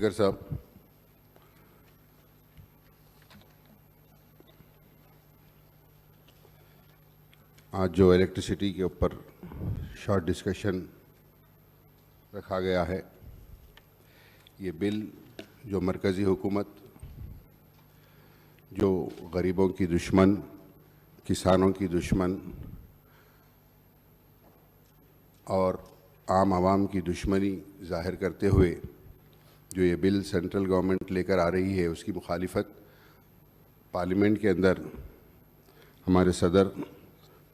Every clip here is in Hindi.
स्पीकर साहब, आज जो इलेक्ट्रिसिटी के ऊपर शॉर्ट डिस्कशन रखा गया है, ये बिल जो मरकज़ी हुकूमत जो गरीबों की दुश्मन, किसानों की दुश्मन और आम आवाम की दुश्मनी ज़ाहिर करते हुए जो ये बिल सेंट्रल गवर्नमेंट लेकर आ रही है, उसकी मुखालिफत पार्लियामेंट के अंदर हमारे सदर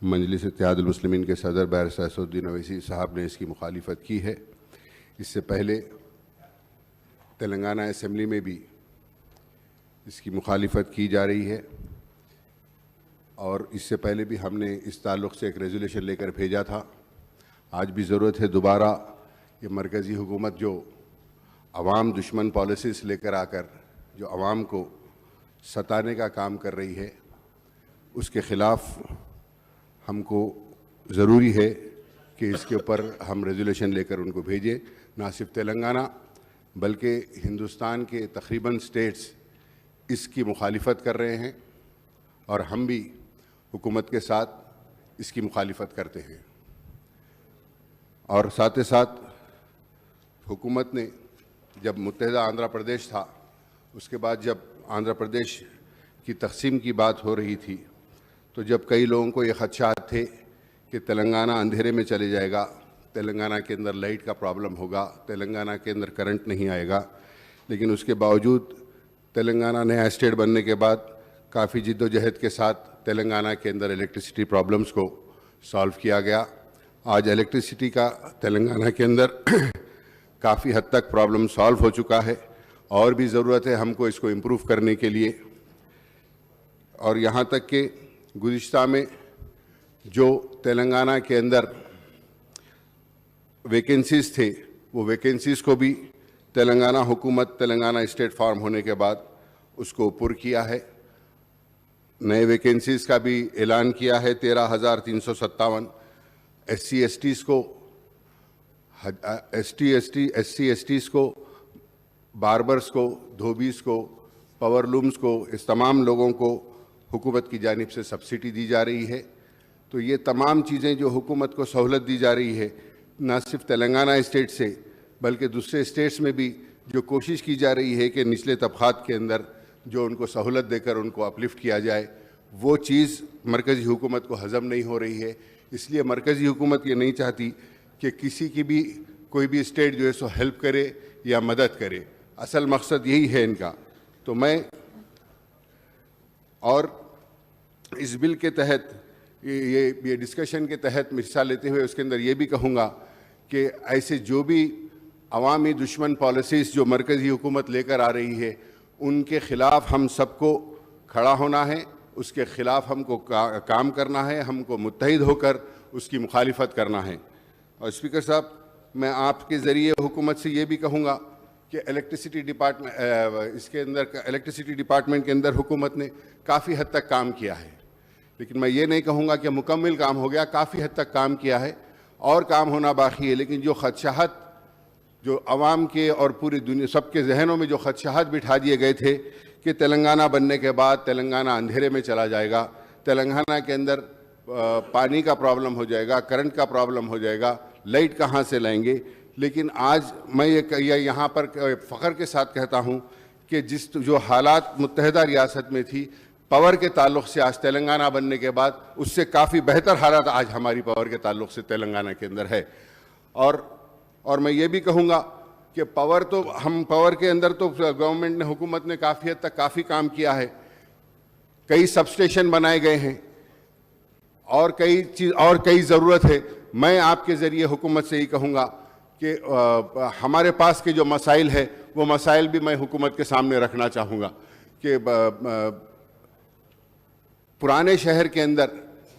मजलिस इत्तेहादुल मुस्लिमीन के सदर बैरिस्टर असदुद्दीन ओवैसी साहब ने इसकी मुखालिफत की है। इससे पहले तेलंगाना असेंबली में भी इसकी मुखालिफत की जा रही है और इससे पहले भी हमने इस ताल्लुक़ से एक रेजोल्यूशन लेकर भेजा था। आज भी ज़रूरत है दोबारा ये मरकज़ी हुकूमत जो अवाम दुश्मन पॉलिसीज़ लेकर आकर जो अवाम को सताने का काम कर रही है, उसके ख़िलाफ़ हमको ज़रूरी है कि इसके ऊपर हम रेजोल्यूशन लेकर उनको भेजें। ना सिर्फ तेलंगाना बल्कि हिंदुस्तान के तकरीबन स्टेट्स इसकी मुखालिफत कर रहे हैं और हम भी हुकूमत के साथ इसकी मुखालिफत करते हैं। और साथ ही साथ हुकूमत ने जब मुत्तहिदा आंध्र प्रदेश था, उसके बाद जब आंध्र प्रदेश की तकसीम की बात हो रही थी, तो जब कई लोगों को ये खदशात थे कि तेलंगाना अंधेरे में चले जाएगा, तेलंगाना के अंदर लाइट का प्रॉब्लम होगा, तेलंगाना के अंदर करंट नहीं आएगा, लेकिन उसके बावजूद तेलंगाना नया स्टेट बनने के बाद काफ़ी जिद्दोजहद के साथ तेलंगाना के अंदर इलेक्ट्रिसिटी प्रॉब्लम्स को सॉल्व किया गया। आज इलेक्ट्रिसिटी का तेलंगाना के अंदर काफ़ी हद तक प्रॉब्लम सॉल्व हो चुका है और भी ज़रूरत है हमको इसको इम्प्रूव करने के लिए। और यहाँ तक कि गुज़िश्ता में जो तेलंगाना के अंदर वैकेंसीज़ थे, वो वैकेंसीज़ को भी तेलंगाना हुकूमत तेलंगाना स्टेट फॉर्म होने के बाद उसको पुर किया है। नए वैकेंसीज़ का भी ऐलान किया है। 13,357 SC/STs को, SC/STs को, बार्बर्स को, धोबीज़ को, पावरलूम्स को, इस तमाम लोगों को हुकूमत की जानिब से सब्सिडी दी जा रही है। तो ये तमाम चीज़ें जो हुकूमत को सहूलत दी जा रही है, न सिर्फ तेलंगाना स्टेट से बल्कि दूसरे स्टेट्स में भी जो कोशिश की जा रही है कि निचले तबक़ात के अंदर जो उनको सहूलत देकर उनको अपलिफ्ट किया जाए, वो चीज़ मरकज़ी हुकूमत को हज़म नहीं हो रही है। इसलिए मरकज़ी हुकूमत ये नहीं चाहती कि किसी की भी कोई भी स्टेट जो है सो हेल्प करे या मदद करे। असल मकसद यही है इनका। तो मैं और इस बिल के तहत ये डिस्कशन के तहत हिस्सा लेते हुए उसके अंदर ये भी कहूँगा कि ऐसे जो भी अवामी दुश्मन पॉलिसीज़ जो मरकज़ी हुकूमत लेकर आ रही है, उनके ख़िलाफ़ हम सबको खड़ा होना है, उसके ख़िलाफ़ हमको काम करना है, हमको मुत्तहिद होकर उसकी मुखालिफत करना है। और स्पीकर साहब, मैं आपके ज़रिए हुकूमत से ये भी कहूँगा कि इलेक्ट्रिसिटी डिपार्टमेंट के अंदर हुकूमत ने काफ़ी हद तक काम किया है, लेकिन मैं ये नहीं कहूँगा कि मुकम्मल काम हो गया। काफ़ी हद तक काम किया है और काम होना बाकी है। लेकिन जो खदशात जो अवाम के और पूरी दुनिया सबके जहनों में जो खदशात बिठा दिए गए थे कि तेलंगाना बनने के बाद तेलंगाना अंधेरे में चला जाएगा, तेलंगाना के अंदर पानी का प्रॉब्लम हो जाएगा, करंट का प्रॉब्लम हो जाएगा, लाइट कहाँ से लाएंगे। लेकिन आज मैं ये यहाँ पर फ़ख्र के साथ कहता हूँ कि जो हालात मुत्तहिदा रियासत में थी पावर के ताल्लुक़ से, आज तेलंगाना बनने के बाद उससे काफ़ी बेहतर हालात आज हमारी पावर के ताल्लुक़ से तेलंगाना के अंदर है। और मैं ये भी कहूँगा कि पावर के अंदर तो गवर्नमेंट ने, हुकूमत ने काफ़ी हद तक काफ़ी काम किया है। कई सबस्टेशन बनाए गए हैं और कई ज़रूरत है। मैं आपके ज़रिए हुकूमत से ही कहूँगा कि हमारे पास के जो मसाइल है वो मसाइल भी मैं हुकूमत के सामने रखना चाहूँगा कि पुराने शहर के अंदर,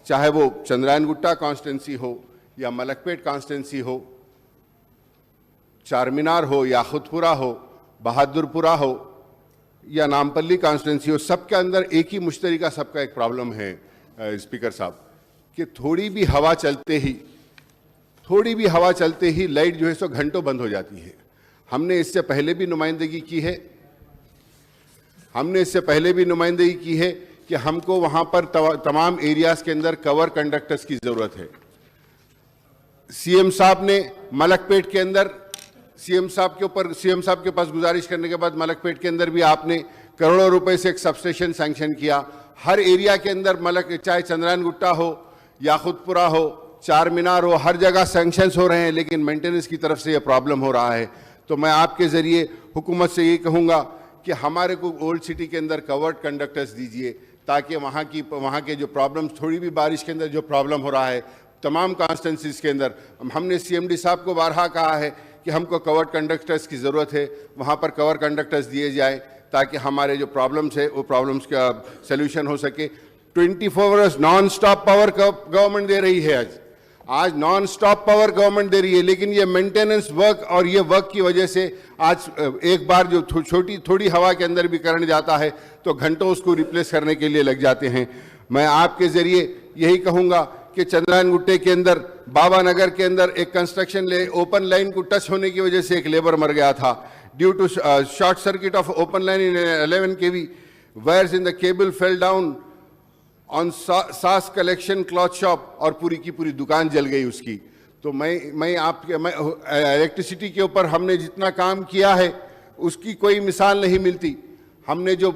चाहे वो चंद्रायन कॉन्स्टिट्यूंसी हो या मलकपेट कॉन्स्टिट्यूंसी हो, चारमीनार हो या खुदपुरा हो, बहादुरपुरा हो या नामपल्ली कॉन्स्टिट्यूंसी हो, सबके अंदर एक ही मुश्तरका सबका एक प्रॉब्लम है स्पीकर साहब कि थोड़ी भी हवा चलते ही लाइट जो है सो घंटों बंद हो जाती है। हमने इससे पहले भी नुमाइंदगी की है, हमने इससे पहले भी नुमाइंदगी की है कि हमको वहां पर तमाम एरियाज के अंदर कवर कंडक्टर्स की जरूरत है। सीएम साहब ने मलकपेट के अंदर सीएम साहब के पास गुजारिश करने के बाद मलकपेट के अंदर भी आपने करोड़ों रुपए से एक सबस्टेशन सैंक्शन किया। हर एरिया के अंदर चाहे चंद्रायन गुट्टा हो, याकुतपुरा हो, चार मीनार हो, हर जगह सैंक्शंस हो रहे हैं, लेकिन मेंटेनेंस की तरफ से यह प्रॉब्लम हो रहा है। तो मैं आपके जरिए हुकूमत से ये कहूँगा कि हमारे को ओल्ड सिटी के अंदर कवर्ड कंडक्टर्स दीजिए, ताकि वहाँ के जो प्रॉब्लम्स, थोड़ी भी बारिश के अंदर जो प्रॉब्लम हो रहा है तमाम कॉन्स्टिट्यूंसीज के अंदर, हमने सीएमडी साहब को बारहा कहा है कि हमको कवर्ड कंडक्टर्स की ज़रूरत है, वहाँ पर कवर कंडक्टर्स दिए जाए ताकि हमारे जो प्रॉब्लम्स है वो प्रॉब्लम्स का सल्यूशन हो सके। 24 hours non stop power government दे रही है, आज नॉन स्टॉप पावर गवर्नमेंट दे रही है, लेकिन ये मेंटेनेंस वर्क और ये वर्क की वजह से आज एक बार जो थोड़ी हवा के अंदर भी करंट जाता है तो घंटों उसको रिप्लेस करने के लिए लग जाते हैं। मैं आपके ज़रिए यही कहूँगा कि चंद्रायन गुट्टे के अंदर, बाबा नगर के अंदर एक कंस्ट्रक्शन ओपन लाइन को टच होने की वजह से एक लेबर मर गया था due to short circuit of open line in 11 kV, wires in the cable fell down on सास कलेक्शन क्लॉथ शॉप और पूरी की पूरी दुकान जल गई उसकी। तो मैं इलेक्ट्रिसिटी के ऊपर हमने जितना काम किया है उसकी कोई मिसाल नहीं मिलती। हमने जो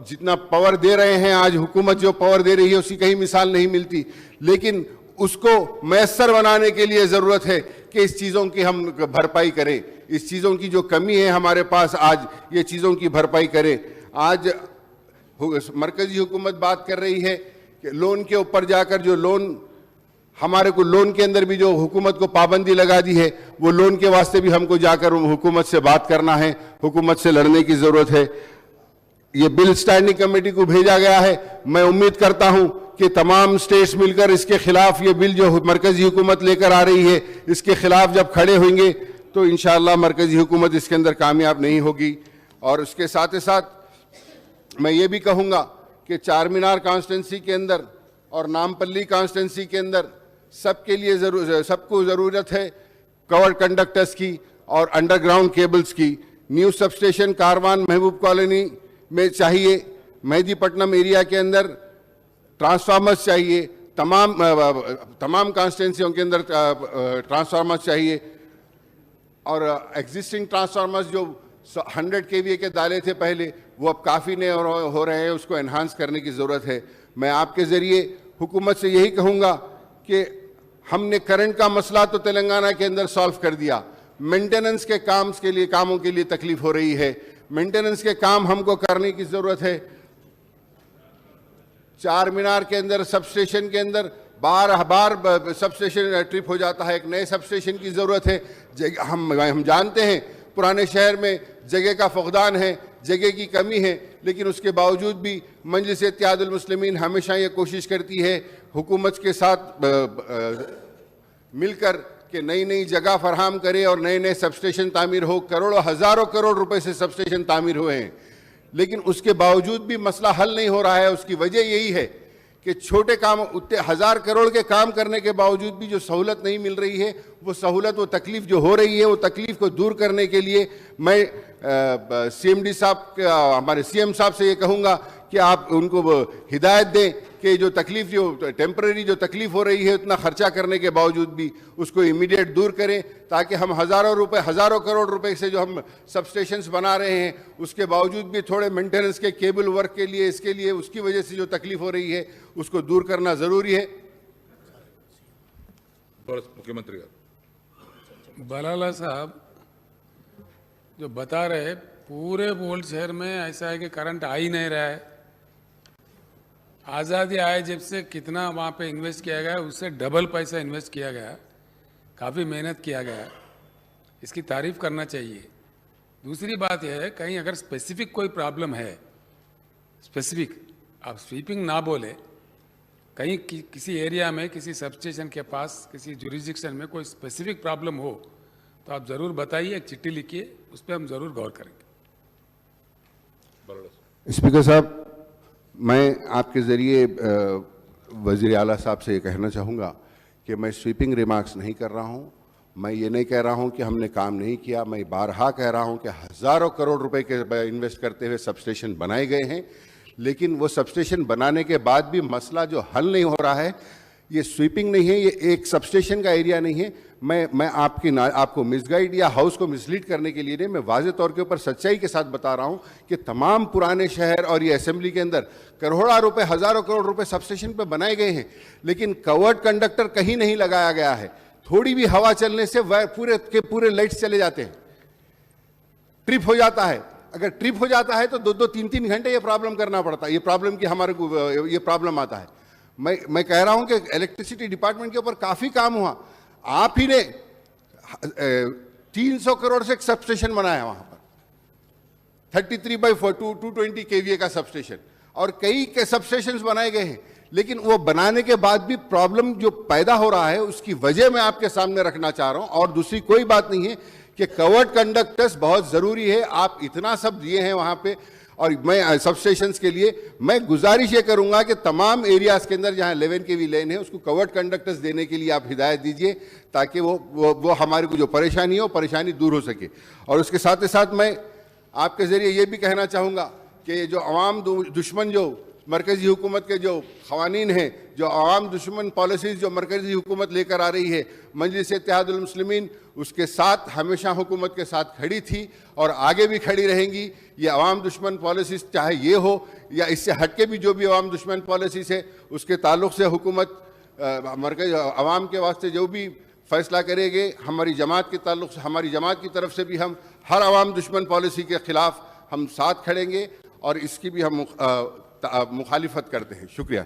जितना पावर दे रहे हैं, आज हुकूमत जो पावर दे रही है उसकी कहीं मिसाल नहीं मिलती, लेकिन उसको मैसर बनाने के लिए ज़रूरत है कि इस चीज़ों की हम भरपाई करें, इस चीज़ों की जो कमी है हमारे पास आज ये चीज़ों की भरपाई करें। आज मरकजी हुकूमत बात कर रही है कि लोन के ऊपर जाकर जो लोन हमारे को लोन के अंदर भी जो हुकूमत को पाबंदी लगा दी है, वो लोन के वास्ते भी हमको जाकर हुकूमत से बात करना है, हुकूमत से लड़ने की ज़रूरत है। ये बिल स्टैंडिंग कमेटी को भेजा गया है, मैं उम्मीद करता हूं कि तमाम स्टेट्स मिलकर इसके खिलाफ ये बिल जो मरकजी हुकूमत लेकर आ रही है इसके खिलाफ जब खड़े होंगे तो इंशाअल्लाह मरकजी हुकूमत इसके अंदर कामयाब नहीं होगी। और उसके साथ ही साथ मैं ये भी कहूँगा कि चार मीनार कॉन्स्टिट्यूंसी के अंदर और नामपल्ली कॉन्स्टिट्यूंसी के अंदर सबको ज़रूरत है कवर कंडक्टर्स की और अंडरग्राउंड केबल्स की। न्यू सबस्टेशन कारवान महबूब कॉलोनी में चाहिए, मेहदीपट्टनम एरिया के अंदर ट्रांसफार्मर्स चाहिए, तमाम कॉन्स्टिट्यूंसियों के अंदर ट्रांसफार्मर्स चाहिए। और एग्जिस्टिंग ट्रांसफार्मर्स जो 100 kVA के डाले थे पहले, वो अब काफ़ी नहीं हो रहे हैं, उसको एनहांस करने की ज़रूरत है। मैं आपके ज़रिए हुकूमत से यही कहूँगा कि हमने करंट का मसला तो तेलंगाना के अंदर सॉल्व कर दिया, मेंटेनेंस के कामों के लिए तकलीफ हो रही है, मेंटेनेंस के काम हमको करने की ज़रूरत है। चार मीनार के अंदर सबस्टेशन के अंदर बार सबस्टेशन ट्रिप हो जाता है, एक नए सबस्टेशन की ज़रूरत है। हम जानते हैं पुराने शहर में जगह का फुकदान है, जगह की कमी है, लेकिन उसके बावजूद भी मजलिस इत्तेहादुल मुस्लिमीन हमेशा ये कोशिश करती है हुकूमत के साथ मिलकर कि नई नई जगह फराहम करे और नए नए सबस्टेशन तामीर हो। हज़ारों करोड़ रुपए से सबस्टेशन तामीर हुए हैं, लेकिन उसके बावजूद भी मसला हल नहीं हो रहा है। उसकी वजह यही है कि छोटे काम, उतने 1000 करोड़ के काम करने के बावजूद भी जो सहूलत नहीं मिल रही है, वो सहूलत, वो तकलीफ जो हो रही है, वो तकलीफ को दूर करने के लिए मैं सीएमडी साहब, हमारे सीएम साहब से ये कहूँगा कि आप उनको हिदायत दें कि जो तकलीफ, जो टेम्परेरी जो तकलीफ हो रही है, उतना खर्चा करने के बावजूद भी उसको इमीडिएट दूर करें, ताकि हम हज़ारों करोड़ रुपए से जो हम सबस्टेशंस बना रहे हैं, उसके बावजूद भी थोड़े मेंटेनेंस के केबल वर्क के लिए, इसके लिए, उसकी वजह से जो तकलीफ हो रही है उसको दूर करना ज़रूरी है। मुख्यमंत्री बलाला साहब जो बता रहे, पूरे बोल्ड शहर में ऐसा है कि करंट आ ही नहीं रहा है। आज़ादी आए जब से कितना वहाँ पे इन्वेस्ट किया गया, उससे डबल पैसा इन्वेस्ट किया गया, काफ़ी मेहनत किया गया, इसकी तारीफ करना चाहिए। दूसरी बात यह है, कहीं अगर स्पेसिफिक कोई प्रॉब्लम है, स्पेसिफिक, आप स्वीपिंग ना बोले, कहीं किसी एरिया में, किसी सबस्टेशन के पास, किसी जुरिस्डिक्शन में कोई स्पेसिफिक प्रॉब्लम हो तो आप ज़रूर बताइए, एक चिट्ठी लिखिए, उस पर हम ज़रूर गौर करेंगे। स्पीकर साहब, मैं आपके ज़रिए वज़ीर आला साहब से ये कहना चाहूँगा कि मैं स्वीपिंग रिमार्क्स नहीं कर रहा हूँ। मैं ये नहीं कह रहा हूं कि हमने काम नहीं किया, मैं बारहा कह रहा हूं कि हज़ारों करोड़ रुपए के इन्वेस्ट करते हुए सबस्टेशन बनाए गए हैं, लेकिन वो सबस्टेशन बनाने के बाद भी मसला जो हल नहीं हो रहा है, ये स्वीपिंग नहीं है, ये एक सबस्टेशन का एरिया नहीं है। मैं आपको मिसगाइड या हाउस को मिसलीड करने के लिए नहीं, मैं वाज़े तौर के ऊपर सच्चाई के साथ बता रहा हूं कि तमाम पुराने शहर और ये असेंबली के अंदर करोड़ों रुपए, हज़ारों करोड़ रुपए सबस्टेशन पे बनाए गए हैं, लेकिन कवर्ड कंडक्टर कहीं नहीं लगाया गया है। थोड़ी भी हवा चलने से वह पूरे के पूरे लाइट्स चले जाते हैं, ट्रिप हो जाता है। अगर ट्रिप हो जाता है तो 2-2, 3-3 घंटे ये प्रॉब्लम करना पड़ता है। ये प्रॉब्लम की हमारे को ये प्रॉब्लम आता है। मैं कह रहा हूं कि इलेक्ट्रिसिटी डिपार्टमेंट के ऊपर काफ़ी काम हुआ। आप ही ने 300 करोड़ से एक सबस्टेशन बनाया वहां पर, 33/220 kVA का सबस्टेशन, और कई के सबस्टेशंस बनाए गए हैं, लेकिन वो बनाने के बाद भी प्रॉब्लम जो पैदा हो रहा है उसकी वजह मैं आपके सामने रखना चाह रहा हूं। और दूसरी कोई बात नहीं है कि कवर्ड कंडक्टर्स बहुत ज़रूरी है। आप इतना सब दिए हैं वहां पे, और मैं सबस्टेशंस के लिए मैं गुजारिश ये करूंगा कि तमाम एरियाज़ के अंदर जहां 11 kV लेन है उसको कवर्ड कंडक्टर्स देने के लिए आप हिदायत दीजिए, ताकि वो हमारे को जो परेशानी है वो परेशानी दूर हो सके। और उसके साथ ही साथ मैं आपके ज़रिए ये भी कहना चाहूँगा कि जो अवाम दुश्मन जो मरकज़ी हुकूमत के जो ख़वानीन हैं, जो अवाम दुश्मन पॉलिसीज़ जो मरकज़ी हुकूमत लेकर आ रही है, मजलिस इत्तेहादुल मुस्लिमीन उसके साथ हमेशा हुकूमत के साथ खड़ी थी और आगे भी खड़ी रहेंगी। ये अवाम दुश्मन पॉलिसीज़ चाहे ये हो या इससे हट के भी जो भी अवाम दुश्मन पॉलिसीज़ है उसके ताल्लुक़ से हुकूमत मरकज़ अवाम के वास्ते जो भी फ़ैसला करेंगे, हमारी जमात के ताल्लुक़ से, हमारी जमात की तरफ से भी हम हर अवाम दुश्मन पॉलिसी के ख़िलाफ़ हम साथ खड़ेंगे और इसकी भी हम मुखालिफत करते हैं। शुक्रिया।